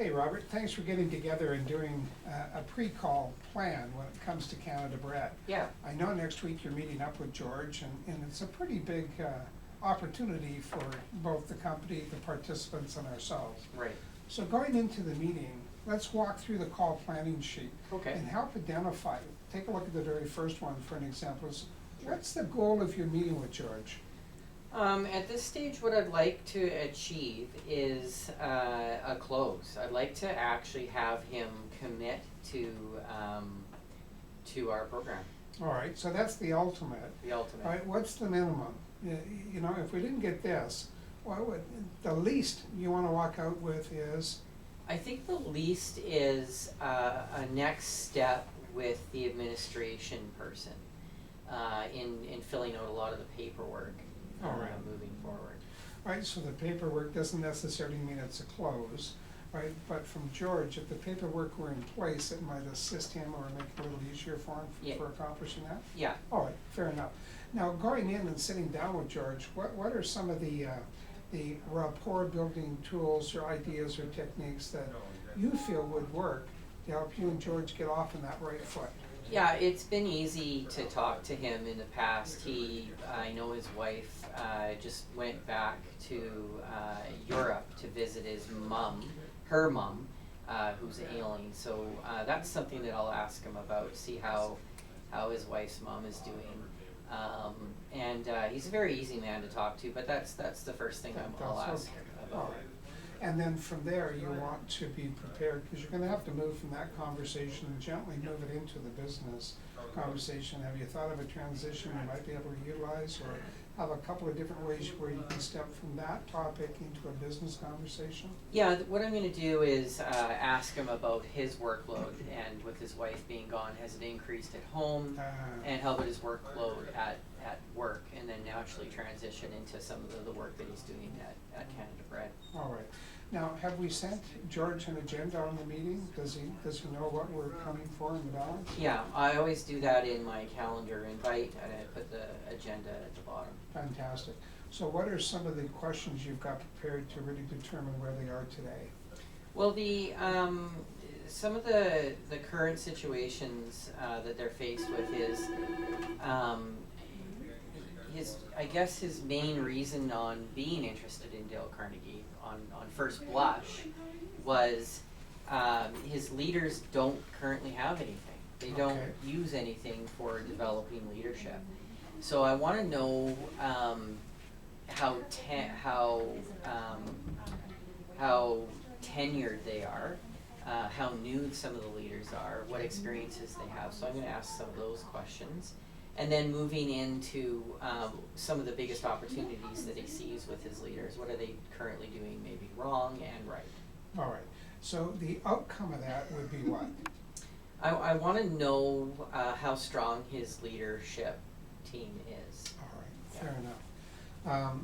Hey, Robert, thanks for getting together and doing a pre-call plan when it comes to Canada Bread. Yeah. I know next week you're meeting up with George, and it's a pretty big opportunity for both the company, the participants, and ourselves. Right. So going into the meeting, let's walk through the call planning sheet. Okay. And help identify, take a look at the very first one for an example. What's the goal of your meeting with George? At this stage, what I'd like to achieve is a close. I'd like to actually have him commit to our program. All right, so that's the ultimate. The ultimate. All right, what's the minimum? You know, if we didn't get this, what would, the least you want to walk out with is? I think the least is a next step with the administration person in filling out a lot of the paperwork. All right. Moving forward. Right, so the paperwork doesn't necessarily mean it's a close, right? But from George, if the paperwork were in place, it might assist him or make it a little easier for him Yeah. for accomplishing that? Yeah. All right, fair enough. Now, going in and sitting down with George, what are some of the rapport building tools or ideas or techniques that you feel would work to help you and George get off on that right foot? Yeah, it's been easy to talk to him in the past. I know his wife just went back to Europe to visit her mom, who's ailing. So that's something that I'll ask him about, see how his wife's mom is doing. And he's a very easy man to talk to, but that's the first thing I'll ask okay. about. All right. And then from there, you want to be prepared, because you're gonna have to move from that conversation and gently move it into the business conversation. Have you thought of a transition you might be able to utilize, or have a couple of different ways where you can step from that topic into a business conversation? Yeah, what I'm going to do is ask him about his workload, and with his wife being gone, has it increased at home, and how about his workload at work, and then naturally transition into some of the work that he's doing at Canada Bread. All right. Now, have we sent George an agenda on the meeting? Does he know what we're coming for in the balance? Yeah, I always do that in my calendar invite, and I put the agenda at the bottom. Fantastic. So what are some of the questions you've got prepared to really determine where they are today? Well, some of the current situations that they're faced with is I guess his main reason on being interested in Dale Carnegie on first blush was his leaders don't currently have anything. They don't use anything for developing leadership. So I want to know how tenured they are, how new some of the leaders are, what experiences they have. So I'm going to ask some of those questions. And then moving into some of the biggest opportunities that he sees with his leaders. What are they currently doing maybe wrong and right? All right. So the outcome of that would be what? I want to know how strong his leadership team is. All right, fair enough.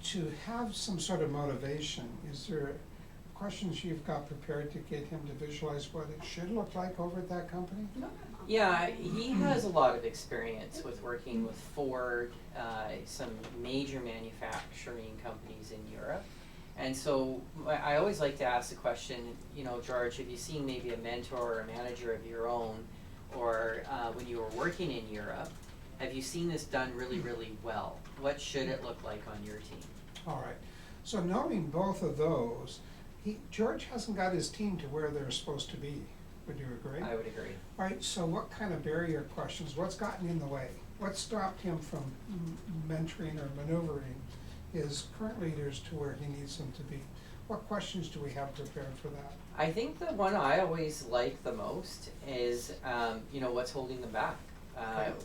To have some sort of motivation, is there questions you've got prepared to get him to visualize what it should look like over at that company? Yeah, he has a lot of experience with working with Ford, some major manufacturing companies in Europe. And so I always like to ask the question, George, have you seen maybe a mentor or a manager of your own, or when you were working in Europe, have you seen this done really, really well? What should it look like on your team? All right. So knowing both of those, George hasn't got his team to where they're supposed to be. Would you agree? I would agree. All right, so what kind of barrier questions, what's gotten in the way? What stopped him from mentoring or maneuvering his current leaders to where he needs them to be? What questions do we have prepared for that? I think the one I always like the most is, what's holding them back?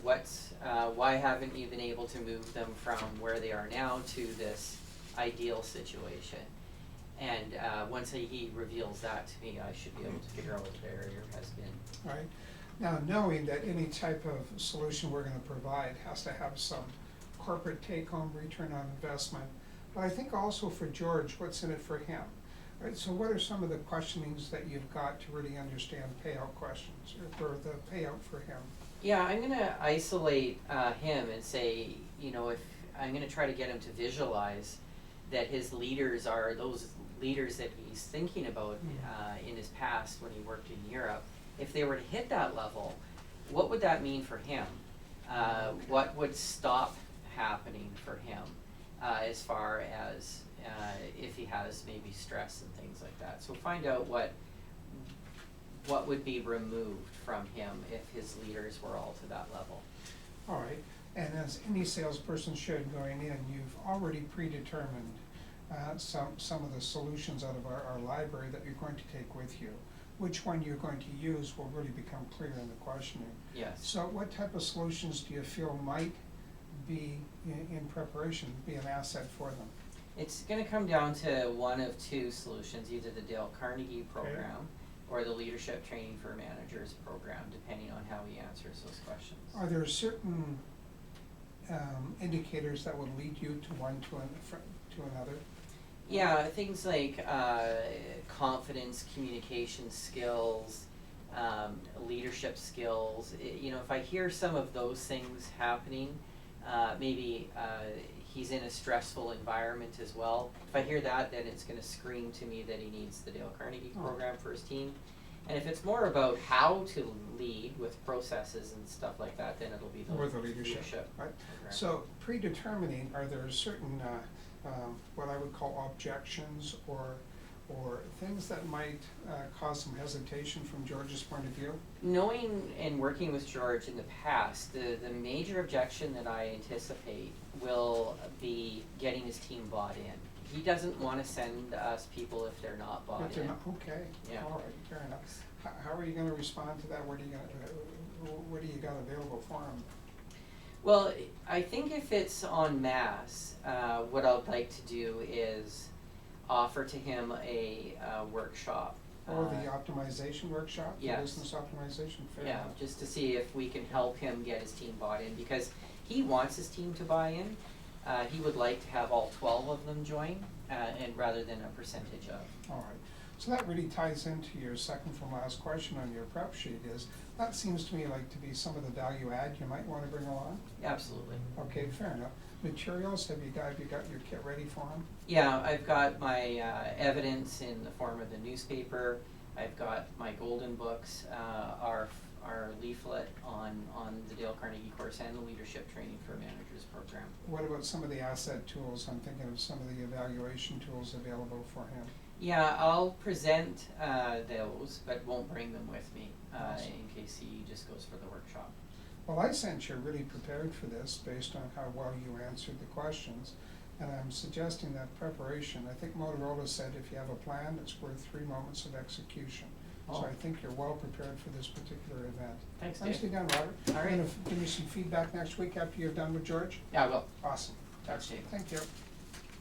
Why haven't you been able to move them from where they are now to this ideal situation? And once he reveals that to me, I should be able to figure out what the barrier has been. All right. Now, knowing that any type of solution we're going to provide has to have some corporate take-home return on investment, but I think also for George, what's in it for him? All right, so what are some of the questionings that you've got to really understand payout questions, or for the payout for him? Yeah, I'm going to isolate him and say, if I'm going to try to get him to visualize that his leaders are those leaders that he's thinking about in his past when he worked in Europe, if they were to hit that level, what would that mean for him? What would stop happening for him as far as if he has maybe stress and things like that? So find out what would be removed from him if his leaders were all to that level. All right, and as any salesperson should going in, you've already predetermined some of the solutions out of our library that you're going to take with you. Which one you're going to use will really become clear in the questioning. Yes. So what type of solutions do you feel might be in preparation, be an asset for them? It's going to come down to one of two solutions, either the Dale Carnegie program or the Leadership Training for Managers program, depending on how he answers those questions. Are there certain indicators that would lead you to one to another? Yeah, things like confidence, communication skills, leadership skills. If I hear some of those things happening, maybe he's in a stressful environment as well. If I hear that, then it's going to scream to me that he needs the Dale Carnegie program for his team. And if it's more about how to lead with processes and stuff like that, then it'll be the leadership. Right. Okay. So predetermining, are there certain what I would call objections or things that might cause some hesitation from George's point of view? Knowing and working with George in the past, the major objection that I anticipate will be getting his team bought in. He doesn't want to send us people if they're not bought in. Okay, Yeah. all right, fair enough. How are you going to respond to that? What do you got available for him? Well, I think if it's en masse, what I'd like to do is offer to him a workshop. Or the optimization workshop, the yes. business optimization, fair Yeah, enough. just to see if we can help him get his team bought in, because he wants his team to buy in. He would like to have all 12 of them join, and rather than a percentage of. All right. So that really ties into your second from last question on your prep sheet is, that seems to me like to be some of the value add you might want to bring along. Absolutely. Okay, fair enough. Materials, have you got your kit ready for them? Yeah, I've got my evidence in the form of the newspaper. I've got my golden books, our leaflet on the Dale Carnegie course and the Leadership Training for Managers program. What about some of the asset tools? I'm thinking of some of the evaluation tools available for him. Yeah, I'll present those, but won't bring them with me Awesome. in case he just goes for the workshop. Well, I sense you're really prepared for this based on how well you answered the questions. And I'm suggesting that preparation, I think Motorola said if you have a plan, it's worth 3 moments of execution. So I think you're well prepared for this particular event. Thanks, Dave. Nicely done, Robert. All right. You're going to give me some feedback next week after you're done with George? Yeah, I will. Awesome. Thanks, Dave. Thank you.